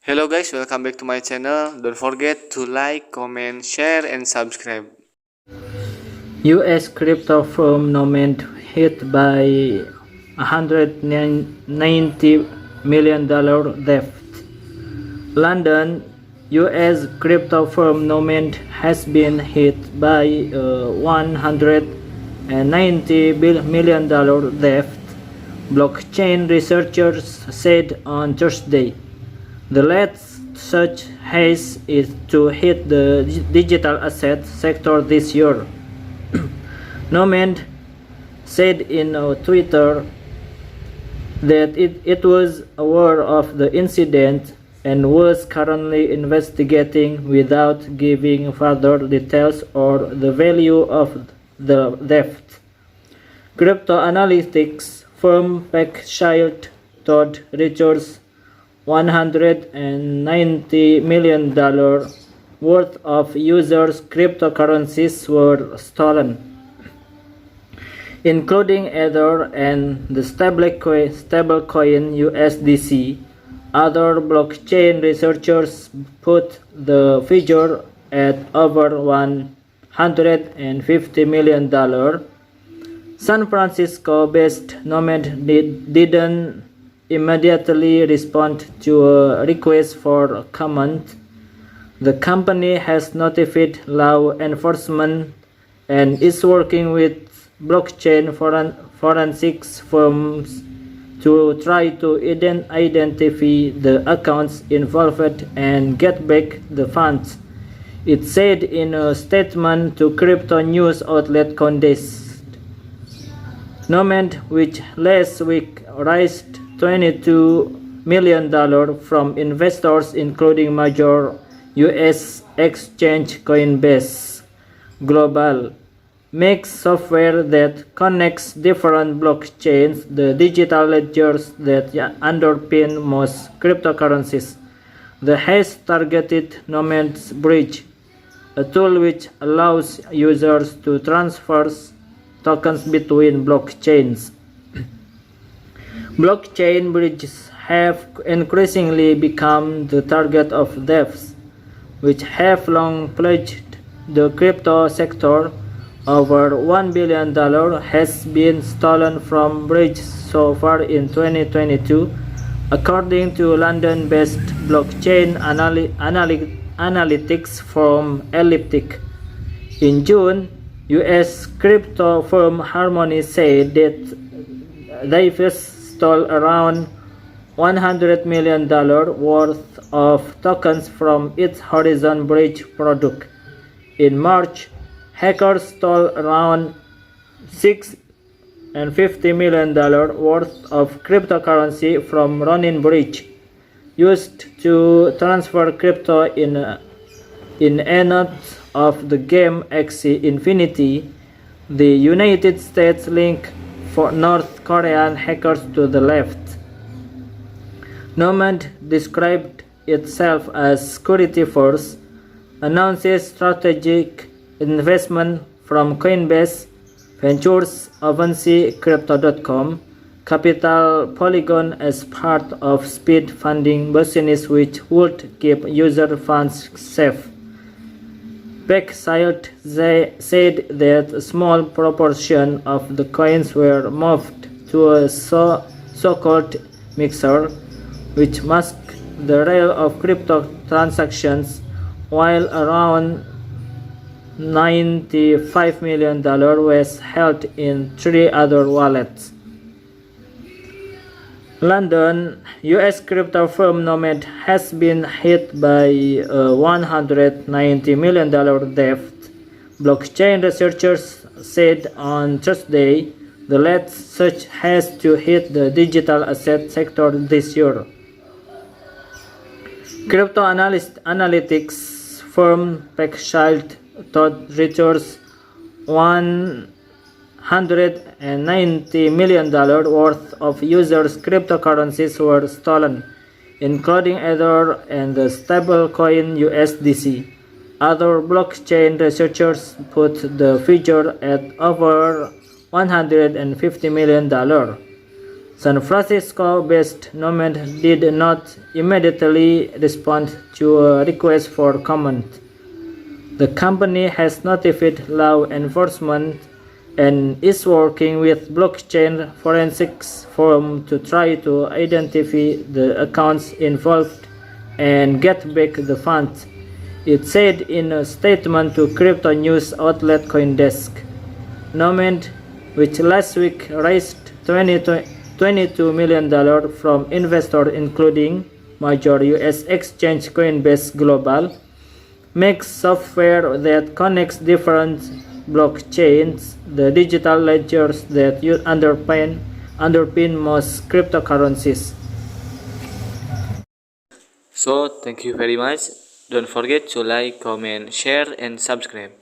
Hello guys, welcome back to my channel. Don't forget to like, comment, share, and subscribe. U.S. crypto firm Nomad hit by $190 million theft. London, U.S. crypto firm Nomad has been hit by $190 million theft, blockchain researchers said on Thursday. The latest such haze is to hit the digital asset sector this year. Nomad said in Twitter that it was aware of the incident and was currently investigating without giving further details or the value of the theft. Crypto analytics firm Berkshire told Richards $190 million worth of users' cryptocurrencies were stolen, including Ether and the stablecoin USDC. Other blockchain researchers put the figure at over $150 million. San Francisco-based Nomad didn't immediately respond to a request for comment. The company has notified law enforcement and is working with blockchain forensics firms to try to identify the accounts involved and get back the funds, it said in a statement to crypto news outlet Condé. Nomad, which last week raised $22 million from investors including major U.S. exchange Coinbase Global, makes software that connects different blockchains, the digital ledgers that underpin most cryptocurrencies. The hash targeted Nomad's Bridge, a tool which allows users to transfer tokens between blockchains. Blockchain bridges have increasingly become the target of thefts, which have long plagued the crypto sector. Over $1 billion has been stolen from bridges so far in 2022, according to London-based blockchain analytics firm Elliptic. In June, U.S. crypto firm Harmony said that they first stole around $100 million worth of tokens from its Horizon Bridge product. In March, hackers stole around $650 million worth of cryptocurrency from Ronin Bridge, used to transfer crypto in anode of the game Axie Infinity. The United States link for North Korean hackers to the left. Nomad described itself as security first, announces strategic investment from Coinbase Ventures, Avanci, Crypto.com, Capital Polygon as part of speed funding business which would keep user funds safe. Berkshire said that a small proportion of the coins were moved to a so-called mixer, which masks the rail of crypto transactions, while around $95 million was held in 3 other wallets. London, U.S. crypto firm Nomad has been hit by a $190 million theft, blockchain researchers said on Thursday. The latest such has to hit the digital asset sector this year. Crypto analytics firm Berkshire told Richards $190 million worth of users' cryptocurrencies were stolen, including Ether and the stablecoin USDC. Other blockchain researchers put the figure at over $150 million. San Francisco-based Nomad did not immediately respond to a request for comment. The company has notified law enforcement and is working with blockchain forensics firm to try to identify the accounts involved and get back the funds, it said in a statement to crypto news outlet CoinDesk. Nomad, which last week raised $22 million from investors including major US exchange Coinbase Global, makes software that connects different blockchains, the digital ledgers that underpin most cryptocurrencies. So thank you very much. Don't forget to like, comment, share and subscribe.